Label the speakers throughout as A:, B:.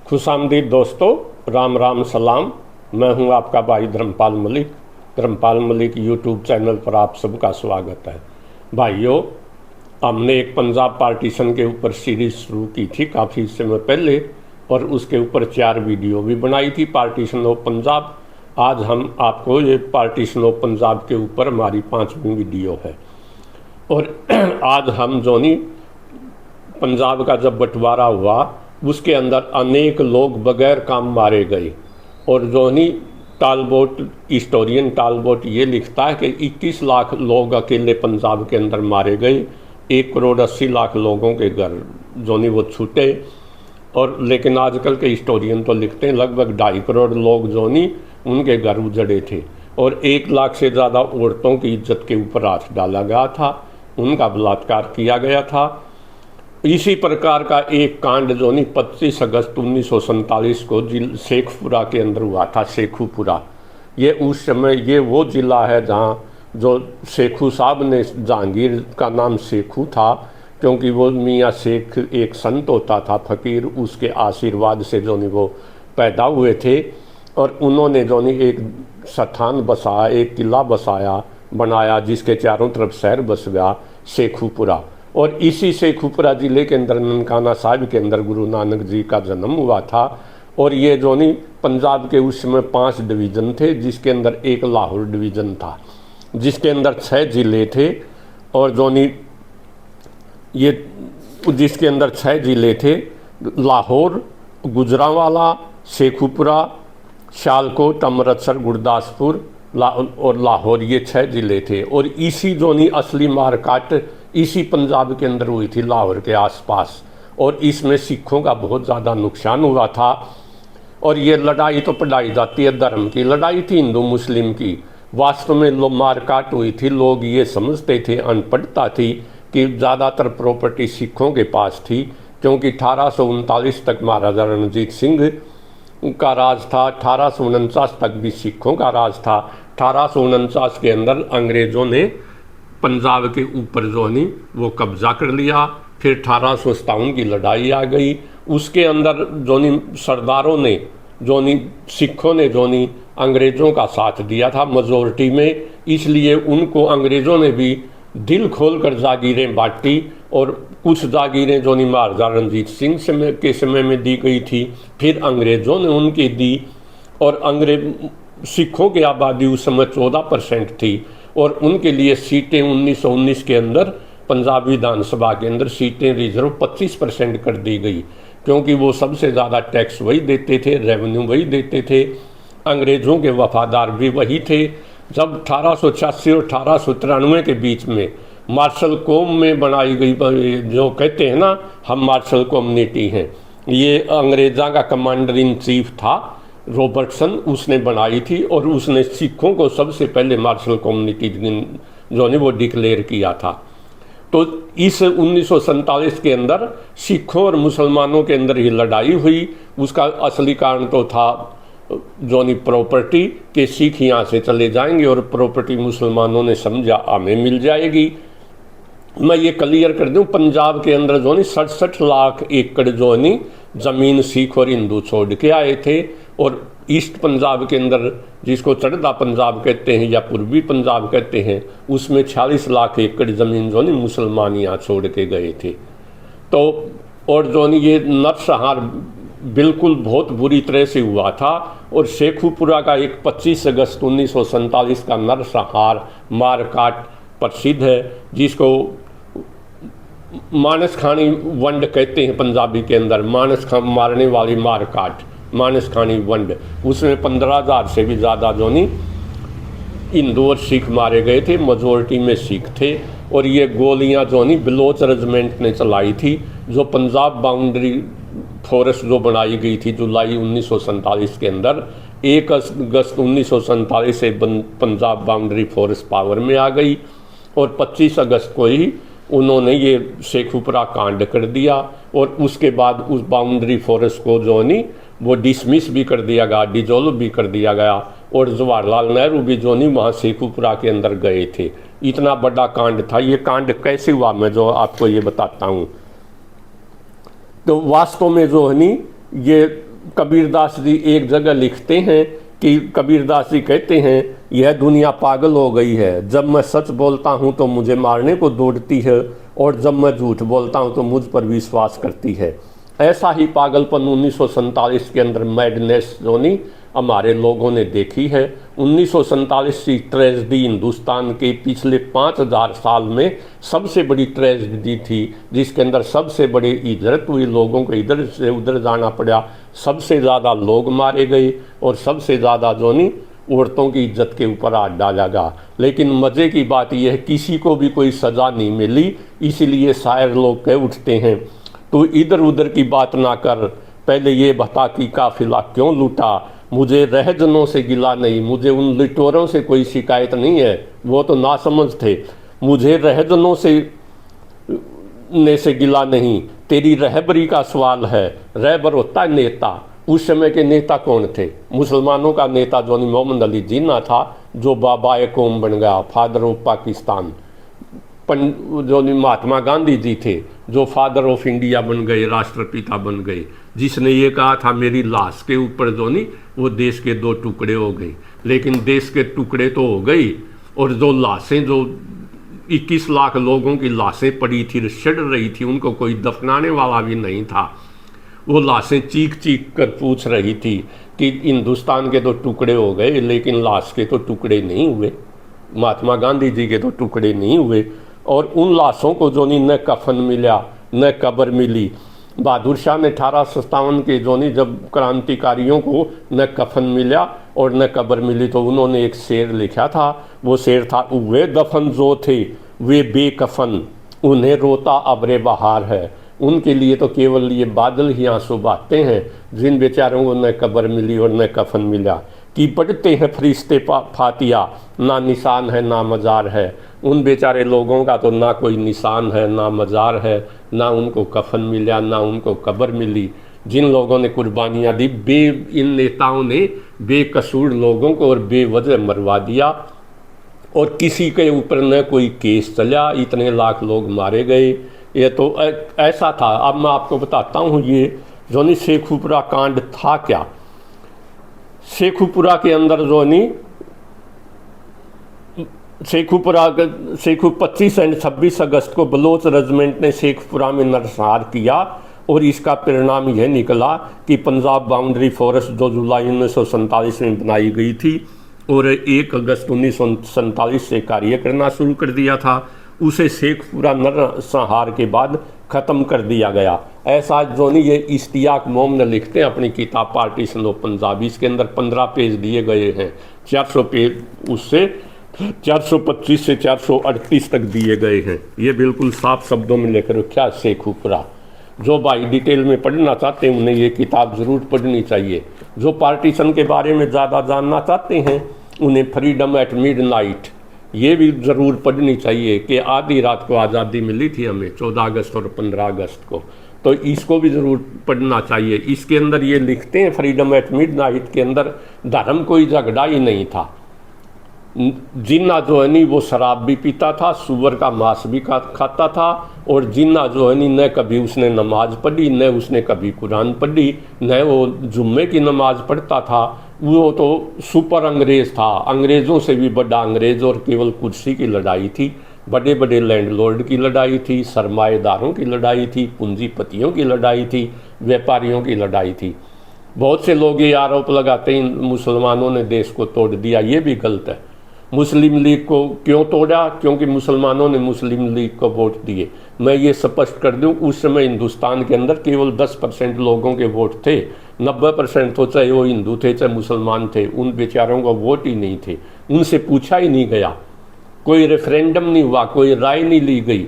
A: खुशामदीद दोस्तों, राम राम सलाम। मैं हूं आपका भाई धर्मपाल मलिक। धर्मपाल मलिक यूट्यूब चैनल पर आप सबका स्वागत है। भाइयों, हमने एक पंजाब पार्टीशन के ऊपर सीरीज़ शुरू की थी काफ़ी समय पहले और उसके ऊपर 4 वीडियो भी बनाई थी, पार्टीशन ऑफ पंजाब। आज हम आपको ये पार्टीशन ऑफ पंजाब के ऊपर हमारी 5वीं वीडियो है। और आज हम जोनी पंजाब का जब बंटवारा हुआ उसके अंदर अनेक लोग बगैर काम मारे गए। और जोनी टालबोट, हिस्टोरियन टालबोट ये लिखता है कि 21 लाख लोग अकेले पंजाब के अंदर मारे गए। 1 करोड़ 80 लाख लोगों के घर जोनी वो छूटे। और लेकिन आजकल के हिस्टोरियन तो लिखते हैं लगभग 2.5 करोड़ लोग जोनी उनके घर उजड़े थे और 1 लाख से ज़्यादा औरतों की इज्जत के ऊपर हाथ डाला गया था, उनका बलात्कार किया गया था। इसी प्रकार का एक कांड जो 25 अगस्त 1947 को शेखपुरा के अंदर हुआ था। शेखुपुरा ये उस समय ये वो ज़िला है जहाँ जो शेखू साहब ने, जहांगीर का नाम शेखू था क्योंकि वो मियाँ शेख एक संत होता था, फ़कीर, उसके आशीर्वाद से जो वो पैदा हुए थे। और उन्होंने जो एक स्थान बसाया, एक किला बसाया, बनाया, जिसके चारों तरफ शहर बस गया शेखुपुरा। और इसी शेखुपुरा ज़िले के अंदर ननकाना साहिब के अंदर गुरु नानक जी का जन्म हुआ था। और ये जो पंजाब के उस समय 5 डिवीज़न थे, जिसके अंदर एक लाहौर डिवीज़न था, जिसके अंदर 6 ज़िले थे। और जो ये जिसके अंदर 6 ज़िले थे, लाहौर, गुजरांवाला, शेखुपुरा, सियालकोट, अमृतसर, गुरदासपुर और लाहौर, ये 6 ज़िले थे। और इसी जो असली मारकाट इसी पंजाब के अंदर हुई थी, लाहौर के आसपास। और इसमें सिखों का बहुत ज़्यादा नुकसान हुआ था। और ये लड़ाई तो पढ़ाई जाती है, धर्म की लड़ाई थी, हिंदू मुस्लिम की। वास्तव में मारकाट हुई थी। लोग ये समझते थे, अनपढ़ता थी, कि ज़्यादातर प्रॉपर्टी सिखों के पास थी, क्योंकि 1839 तक महाराजा रणजीत सिंह का राज था। 1849 तक भी सिखों का राज था। 1849 के अंदर अंग्रेज़ों ने पंजाब के ऊपर जो वो कब्जा कर लिया। फिर 1857 की लड़ाई आ गई। उसके अंदर जो सरदारों ने, जो सिखों ने जो अंग्रेज़ों का साथ दिया था मेजोरिटी में, इसलिए उनको अंग्रेज़ों ने भी दिल खोल कर जागीरें बांटी। और कुछ जागीरें जो महाराजा रणजीत सिंह के समय में दी गई थी, फिर अंग्रेज़ों ने उनकी दी। और सिखों की आबादी उस समय 14% थी और उनके लिए सीटें 1919 के अंदर पंजाब विधानसभा के अंदर सीटें रिजर्व 25% कर दी गई, क्योंकि वो सबसे ज़्यादा टैक्स वही देते थे, रेवेन्यू वही देते थे। अंग्रेज़ों के वफादार भी वही थे। जब 1886 और 1893 के बीच में मार्शल कौम में बनाई गई, जो कहते हैं ना हम मार्शल कम्युनिटी हैं, ये अंग्रेज़ा का कमांडर इन चीफ था रॉबर्टसन, उसने बनाई थी। और उसने सिखों को सबसे पहले मार्शल कम्युनिटी जो वो डिक्लेयर किया था। तो इस 1947 के अंदर सिखों और मुसलमानों के अंदर ही लड़ाई हुई। उसका असली कारण तो था जो प्रॉपर्टी के, सिख यहाँ से चले जाएंगे और प्रॉपर्टी मुसलमानों ने समझा हमें मिल जाएगी। मैं ये क्लियर कर दूं, पंजाब के अंदर जो 67 लाख एकड़ जो ज़मीन सिख और हिंदू छोड़ के आए थे। और ईस्ट पंजाब के अंदर, जिसको चढ़दा पंजाब कहते हैं या पूर्वी पंजाब कहते हैं, उसमें 46 लाख एकड़ ज़मीन जो मुसलमान यहाँ छोड़ के गए थे। तो और जो ये नरसंहार बिल्कुल बहुत बुरी तरह से हुआ था। और शेखुपुरा का एक 25 अगस्त 1947 का नरसंहार मारकाट प्रसिद्ध है, जिसको मानस खानी वंड कहते हैं पंजाबी के अंदर। मानस मारने वाली मारकाट, मानस खानी वंड, उसमें 15,000 से भी ज़्यादा जो हिंदू और सिख मारे गए थे। मेजोरिटी में सिख थे। और ये गोलियां जो बलोच रेजिमेंट ने चलाई थी, जो पंजाब बाउंड्री फोर्स जो बनाई गई थी जुलाई 1947 के अंदर। 1 अगस्त 1947 से पंजाब बाउंड्री फोर्स पावर में आ गई और 25 अगस्त को ही उन्होंने ये शेखुपुरा कांड कर दिया। और उसके बाद उस बाउंड्री फोर्स को जो वो डिसमिस भी कर दिया गया, डिजोल्व भी कर दिया गया। और जवाहरलाल नेहरू भी जो वहाँ शेखुपुरा के अंदर गए थे। इतना बड़ा कांड था। ये कांड कैसे हुआ मैं जो आपको ये बताता हूँ। तो वास्तव में जो है ये कबीरदास जी एक जगह लिखते हैं कि कबीरदास जी कहते हैं, यह दुनिया पागल हो गई है, जब मैं सच बोलता हूँ तो मुझे मारने को दौड़ती है और जब मैं झूठ बोलता हूँ तो मुझ पर विश्वास करती है। ऐसा ही पागलपन 1947 के अंदर मैडनेस जोनी हमारे लोगों ने देखी है। 1947 की ट्रेजिडी हिंदुस्तान के पिछले 5000 साल में सबसे बड़ी ट्रेजिडी थी, जिसके अंदर सबसे बड़ी हिजरत हुई, लोगों को इधर से उधर जाना पड़ा, सबसे ज़्यादा लोग मारे गए और सबसे ज़्यादा जोनी औरतों की इज्जत के ऊपर हाथ डाला गया। लेकिन मज़े की बात यह है किसी को भी कोई सज़ा नहीं मिली, इसीलिए शायर लोग कह उठते हैं, तो इधर उधर की बात ना कर, पहले ये बता कि काफिला क्यों लूटा। मुझे रहजनों से गिला नहीं, मुझे उन लिटोरों से कोई शिकायत नहीं है, वो तो नासमझ थे। मुझे रहजनों से गिला नहीं, तेरी रहबरी का सवाल है। रहबर होता है नेता। उस समय के नेता कौन थे? मुसलमानों का नेता जोनी मोहम्मद अली जिन्ना था, जो बाबाए कौम बन गया, फादर ऑफ पाकिस्तान। जो महात्मा गांधी जी थे, जो फादर ऑफ इंडिया बन गए, राष्ट्रपिता बन गए, जिसने ये कहा था मेरी लाश के ऊपर जो नहीं वो देश के 2 टुकड़े हो गए। लेकिन देश के टुकड़े तो हो गई, और जो लाशें, जो 21 लाख लोगों की लाशें पड़ी थी, सड़ रही थी, उनको कोई दफनाने वाला भी नहीं था। वो लाशें चीख चीख कर पूछ रही थी कि हिंदुस्तान के 2 टुकड़े हो गए, लेकिन लाश के तो टुकड़े नहीं हुए, महात्मा गांधी जी के तो टुकड़े नहीं हुए। और उन लाशों को जो नहीं न कफन मिला न कब्र मिली। बहादुर शाह ने 1857 के जो नहीं जब क्रांतिकारियों को न कफन मिला और न कब्र मिली, तो उन्होंने एक शेर लिखा था। वो शेर था, वे दफन जो थे वे बेकफन, उन्हें रोता अब्रे बहार है। उनके लिए तो केवल ये बादल ही आंसू बहाते हैं, जिन बेचारों को न कब्र मिली और न कफन मिला। कि पढ़ते हैं फरिश्ते फातिया, ना निशान है ना मज़ार है। उन बेचारे लोगों का तो ना कोई निशान है ना मज़ार है, ना उनको कफन मिला ना उनको कब्र मिली। जिन लोगों ने कुर्बानियाँ दी, इन नेताओं ने बेकसूर लोगों को और बेवजह मरवा दिया, और किसी के ऊपर न कोई केस चला, इतने लाख लोग मारे गए। ये तो ऐसा था। अब मैं आपको बताता हूँ ये जो नहीं शेखुपुरा कांड था क्या। शेखुपुरा के अंदर जो नहीं शेखुपुरा 25 और 26 अगस्त को बलोच रेजिमेंट ने शेखपुरा में नरसंहार किया, और इसका परिणाम यह निकला कि पंजाब बाउंड्री फोर्स जो जुलाई 1947 में बनाई गई थी और 1 अगस्त 1947 से कार्य करना शुरू कर दिया था, उसे शेखपुरा नरसंहार के बाद ख़त्म कर दिया गया। ऐसा जो नहीं ये इश्तियाक मोमन लिखते हैं अपनी किताब पार्टीशन ऑफ पंजाब। इसके अंदर 15 पेज दिए गए हैं, 400 पेज उससे 425 से 438 तक दिए गए हैं। ये बिल्कुल साफ शब्दों में लेकर रखा शेखुपुरा। जो भाई डिटेल में पढ़ना चाहते हैं उन्हें ये किताब ज़रूर पढ़नी चाहिए। जो पार्टीशन के बारे में ज़्यादा जानना चाहते हैं उन्हें फ्रीडम एट मिडनाइट ये भी ज़रूर पढ़नी चाहिए कि आधी रात को आज़ादी मिली थी हमें 14 अगस्त और 15 अगस्त को, तो इसको भी ज़रूर पढ़ना चाहिए। इसके अंदर ये लिखते हैं फ्रीडम एट मिडनाइट के अंदर धर्म कोई झगड़ा ही नहीं था। जिन्ना जो है नहीं वो शराब भी पीता था, सुअर का मांस भी खाता था, और जिन्ना जो है नहीं न कभी उसने नमाज पढ़ी, न उसने कभी कुरान पढ़ी, न वो जुम्मे की नमाज पढ़ता था। वो तो सुपर अंग्रेज़ था, अंग्रेज़ों से भी बड़ा अंग्रेज़, और केवल कुर्सी की लड़ाई थी, बड़े बड़े लैंडलॉर्ड की लड़ाई थी, सरमाएदारों की लड़ाई थी, पूंजीपतियों की लड़ाई थी, व्यापारियों की लड़ाई थी। बहुत से लोग ये आरोप लगाते हैं मुसलमानों ने देश को तोड़ दिया, ये भी गलत है। मुस्लिम लीग को क्यों तोड़ा? क्योंकि मुसलमानों ने मुस्लिम लीग को वोट दिए। मैं ये स्पष्ट कर दूं, उस समय हिंदुस्तान के अंदर केवल 10% लोगों के वोट थे, 90% तो चाहे वो हिंदू थे चाहे मुसलमान थे, उन बेचारों को वोट ही नहीं थे, उनसे पूछा ही नहीं गया, कोई रेफरेंडम नहीं हुआ, कोई राय नहीं ली गई।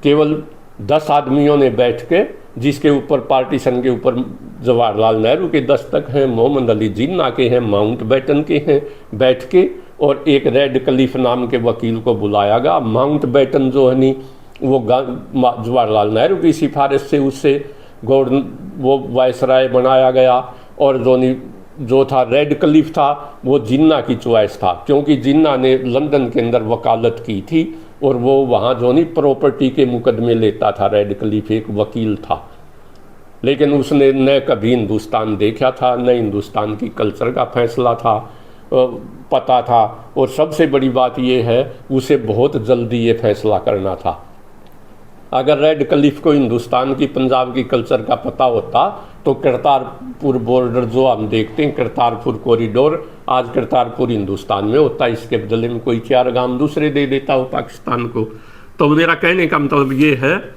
A: केवल 10 आदमियों ने बैठ के, जिसके ऊपर पार्टीशन के ऊपर जवाहरलाल नेहरू के दस्तक हैं, मोहम्मद अली जिन्ना के हैं, माउंटबेटन के हैं, बैठ के और एक रेड क्लिफ नाम के वकील को बुलाया गया। माउंटबेटन जो है नहीं वो जवाहरलाल नेहरू की सिफारिश से उससे वो वायसराय बनाया गया, और जो था रेड क्लिफ था वो जिन्ना की चॉइस था, क्योंकि जिन्ना ने लंदन के अंदर वकालत की थी और वो वहाँ जो नहीं प्रॉपर्टी के मुकदमे लेता था। रेड क्लिफ एक वकील था, लेकिन उसने न कभी हिंदुस्तान देखा था, न हिंदुस्तान की कल्चर का फैसला था पता था, और सबसे बड़ी बात यह है उसे बहुत जल्दी ये फैसला करना था। अगर रेड क्लिफ को हिंदुस्तान की पंजाब की कल्चर का पता होता तो करतारपुर बॉर्डर जो हम देखते हैं, करतारपुर कॉरिडोर, आज करतारपुर हिंदुस्तान में होता, इसके बदले में कोई 4 गांव दूसरे दे देता हो पाकिस्तान को। तो मेरा कहने का मतलब ये है,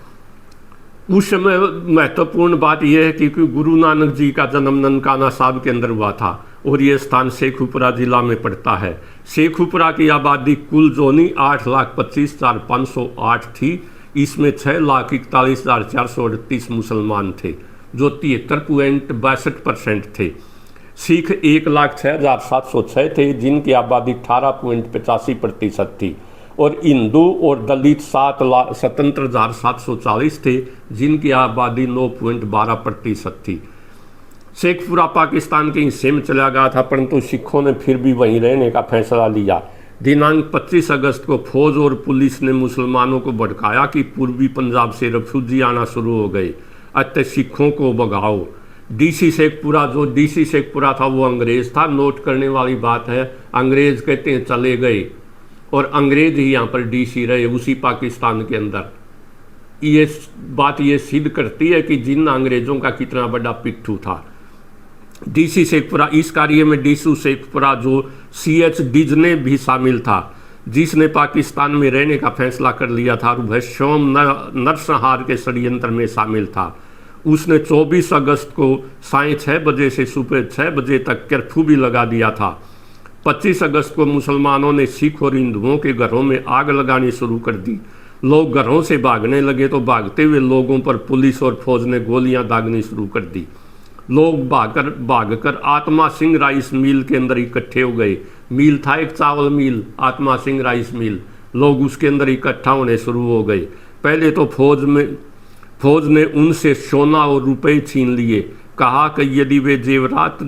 A: उस समय महत्वपूर्ण बात यह है कि गुरु नानक जी का जन्म ननकाना साहब के अंदर हुआ था और ये स्थान शेखुपुरा जिला में पड़ता है। शेखुपुरा की आबादी कुल जोनी 8,25,508 थी। इसमें 6,41,438 मुसलमान थे जो 73.62% थे। सिख 1,06,706 थे जिनकी आबादी 18.85% थी, और हिंदू और दलित 17,7740 थे जिनकी आबादी 9.12% थी। शेखपुरा पाकिस्तान के हिस्से में चला गया था, परंतु सिखों ने फिर भी वहीं रहने का फैसला लिया। दिनांक 25 अगस्त को फौज और पुलिस ने मुसलमानों को भड़काया कि पूर्वी पंजाब से रेफ्यूजी आना शुरू हो गए, अतः सिखों को भगाओ। डीसी शेखपुरा था वो अंग्रेज था। नोट करने वाली बात है, अंग्रेज कहते हैं चले गए और अंग्रेज ही यहाँ पर डीसी रहे उसी पाकिस्तान के अंदर। ये बात ये सिद्ध करती है कि जिन अंग्रेजों का कितना बड़ा पिट्ठू था। डीसी शेखपुरा, इस कार्य में डीसी शेखपुरा जो CH डिजने भी शामिल था, जिसने पाकिस्तान में रहने का फैसला कर लिया था और वह सोम नरसंहार के षड्यंत्र में शामिल था। उसने 24 अगस्त को साय 6 बजे से सुबह 6 बजे तक कर्फ्यू भी लगा दिया था। 25 अगस्त को मुसलमानों ने सिख और हिंदुओं के घरों में आग लगानी शुरू कर दी। लोग घरों से भागने लगे तो भागते हुए लोगों पर पुलिस और फौज ने गोलियां दागनी शुरू कर दी। लोग भागकर आत्मा सिंह राइस मिल के अंदर इकट्ठे हो गए। मिल था एक चावल मिल, आत्मा सिंह राइस मिल। लोग उसके अंदर इकट्ठा होने शुरू हो गए। पहले तो फौज ने उनसे सोना और रुपए छीन लिए। कहा कि यदि वे जेवरात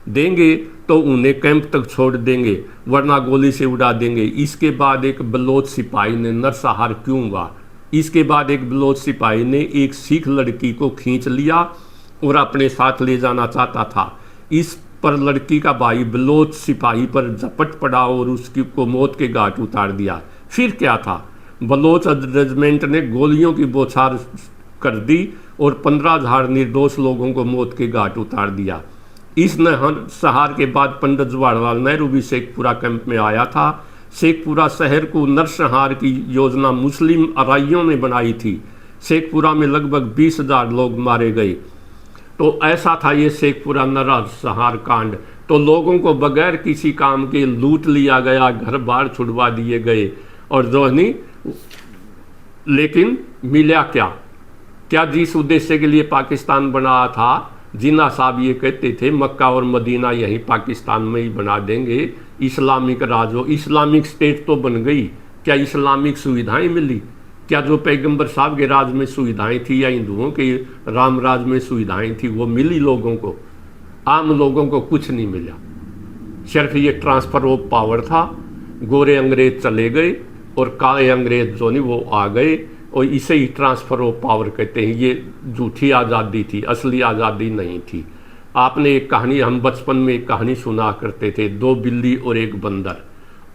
A: देंगे तो उन्हें कैंप तक छोड़ देंगे, वरना गोली से उड़ा देंगे। इसके बाद एक बलोच सिपाही ने नरसंहार क्यों हुआ, इसके बाद एक बलोच सिपाही ने एक सिख लड़की को खींच लिया और अपने साथ ले जाना चाहता था। इस पर लड़की का भाई बलोच सिपाही पर झपट पड़ा और उसकी को मौत के घाट उतार दिया। फिर क्या था, बलोच रेजिमेंट ने गोलियों की बौछार कर दी और 15,000 निर्दोष लोगों को मौत के घाट उतार दिया। इस नरसंहार के बाद पंडित जवाहरलाल नेहरू भी शेखपुरा कैंप में आया था। शेखपुरा शहर को नरसंहार की योजना मुस्लिम अराइयों ने बनाई थी। शेखपुरा में लगभग 20,000 लोग मारे गए। तो ऐसा था ये शेखपुरा नरसंहार कांड। तो लोगों को बगैर किसी काम के लूट लिया गया, घर बार छुड़वा दिए गए, और जोहनी लेकिन मिला क्या जिस उद्देश्य के लिए पाकिस्तान बना था, जिन्ना साहब ये कहते थे मक्का और मदीना यहीं पाकिस्तान में ही बना देंगे, इस्लामिक राज हो, इस्लामिक स्टेट तो बन गई, क्या इस्लामिक सुविधाएं मिली? क्या जो पैगंबर साहब के राज में सुविधाएं थी या हिंदुओं के राम राज में सुविधाएं थी वो मिली लोगों को? आम लोगों को कुछ नहीं मिला। सिर्फ ये ट्रांसफर ऑफ पावर था। गोरे अंग्रेज चले गए और काले अंग्रेज जो नहीं वो आ गए, और इसे ही ट्रांसफर ऑफ पावर कहते हैं। ये झूठी आज़ादी थी, असली आज़ादी नहीं थी। आपने एक कहानी, हम बचपन में एक कहानी सुना करते थे, 2 बिल्ली और एक बंदर।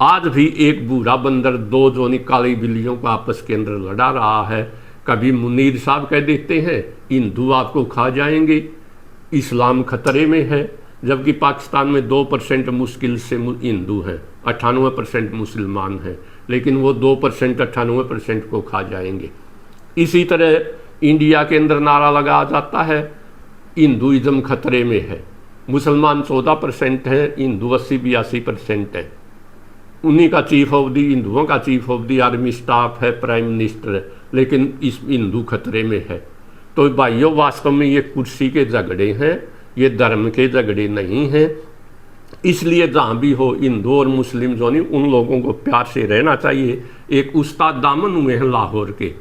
A: आज भी एक बूढ़ा बंदर 2 जोनी काली बिल्लियों को आपस के अंदर लड़ा रहा है। कभी मुनीर साहब कह देते हैं हिंदू आपको खा जाएंगे, इस्लाम खतरे में है, जबकि पाकिस्तान में 2% मुश्किल से हिंदू हैं, 98% मुसलमान हैं, लेकिन वो 2% 98% को खा जाएंगे। इसी तरह इंडिया के अंदर नारा लगाया जाता है हिंदुइज्म खतरे में है। मुसलमान 14% हैं, हिंदू 80-82% हैं। उन्हीं का चीफ ऑफ दी, हिंदुओं का chief of the army staff है, प्राइम मिनिस्टर है, लेकिन इस हिंदू खतरे में है। तो भाइयों, वास्तव में ये कुर्सी के झगड़े हैं, ये धर्म के झगड़े नहीं हैं। इसलिए जहाँ भी हो हिंदू और मुस्लिम जो नहीं, उन लोगों को प्यार से रहना चाहिए। एक उस्ताद दामन हुए हैं लाहौर के,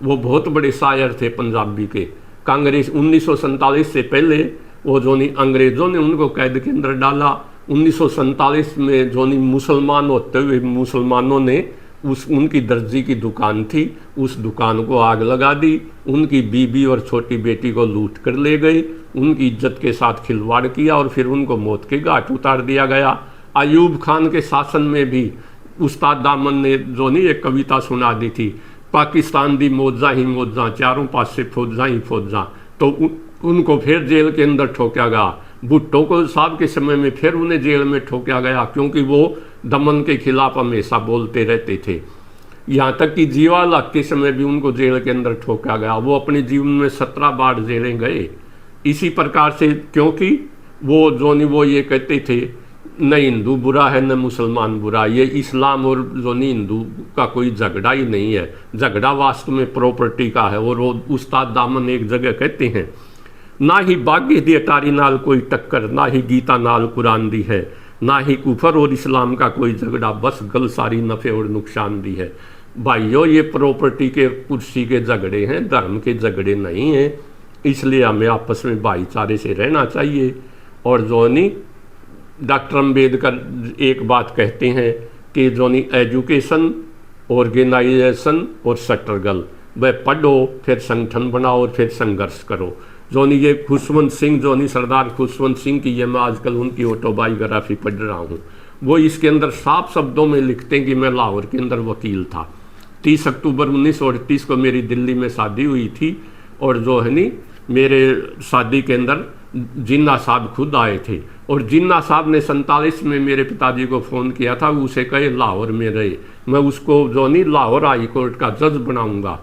A: वो बहुत बड़े शायर थे पंजाबी के। कांग्रेस 1947 से पहले वो जो नहीं अंग्रेज़ों ने उनको कैद के अंदर डाला। 1947 में जो नहीं मुसलमान होते हुए मुसलमानों ने उनकी दर्जी की दुकान थी, उस दुकान को आग लगा दी, उनकी बीबी और छोटी बेटी को लूट कर ले गए, उनकी इज्जत के साथ खिलवाड़ किया और फिर उनको मौत के घाट उतार दिया गया। अयूब खान के शासन में भी उस्ताद दामन ने जो नहीं एक कविता सुना दी थी, पाकिस्तान दी मौजा ही मौजा, चारों पास से फौजा ही फौजा, तो उनको फिर जेल के अंदर ठोका गया। भुट्टो को साहब के समय में फिर उन्हें जेल में ठोका गया, क्योंकि वो दमन के खिलाफ हमेशा बोलते रहते थे। यहाँ तक कि जीवाला के समय भी उनको जेल के अंदर ठोका गया। वो अपने जीवन में 17 बार जेलें गए इसी प्रकार से, क्योंकि वो जो नहीं वो ये कहते थे न हिंदू बुरा है न मुसलमान बुरा, ये इस्लाम और जो नहीं हिंदू का कोई झगड़ा ही नहीं है, झगड़ा वास्तव में प्रॉपर्टी का है। और वो उस्ताद दामन एक जगह कहते हैं, ना ही बागी दी अटारी नाल कोई टक्कर, ना ही गीता नाल कुरान दी है, ना ही कुफर और इस्लाम का कोई झगड़ा, बस गल सारी नफ़े और नुकसान दी है। भाइयों, ये प्रॉपर्टी के कुर्सी के झगड़े हैं, धर्म के झगड़े नहीं हैं। इसलिए हमें आपस में भाईचारे से रहना चाहिए। और जो नहीं डॉक्टर अम्बेडकर एक बात कहते हैं कि जो नहीं एजुकेशन, ऑर्गेनाइजेशन और स्ट्रगल, वह पढ़ो फिर संगठन बनाओ और फिर संघर्ष करो। जो नहीं ये खुशवंत सिंह, जो नहीं सरदार खुशवंत सिंह की, ये मैं आजकल उनकी ऑटोबायोग्राफी पढ़ रहा हूँ, वो इसके अंदर साफ शब्दों में लिखते हैं कि मैं लाहौर के अंदर वकील था। 30 अक्टूबर 1938 को मेरी दिल्ली में शादी हुई थी और जो है नी मेरे शादी के अंदर जिन्ना साहब खुद आए थे और जिन्ना साहब ने 47 में मेरे पिताजी को फ़ोन किया था, उसे कहे लाहौर में रहे, मैं उसको जो नहीं लाहौर हाई कोर्ट का जज बनाऊंगा।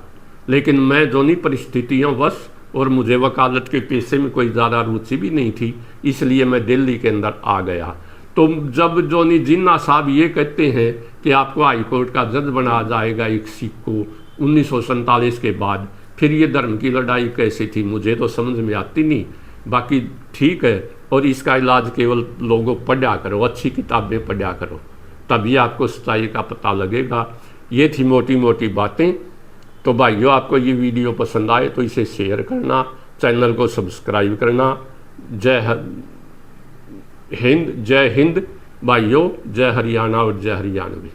A: लेकिन मैं जो नहीं परिस्थितियों बस और मुझे वकालत के पेशे में कोई ज़्यादा रुचि भी नहीं थी, इसलिए मैं दिल्ली के अंदर आ गया। तो जब जो नहीं जिन्ना साहब ये कहते हैं कि आपको हाई कोर्ट का जज बनाया जाएगा एक सिख को 1947 के बाद, फिर ये धर्म की लड़ाई कैसे थी मुझे तो समझ में आती नहीं। बाकी ठीक है, और इसका इलाज केवल लोगों पढ़ा करो, अच्छी किताबें पढ़ा करो, तभी आपको सच्चाई का पता लगेगा। ये थी मोटी मोटी बातें। तो भाइयों, आपको ये वीडियो पसंद आए तो इसे शेयर करना, चैनल को सब्सक्राइब करना। जय हिंद भाइयों, जय हरियाणा और जय हरियाणवी।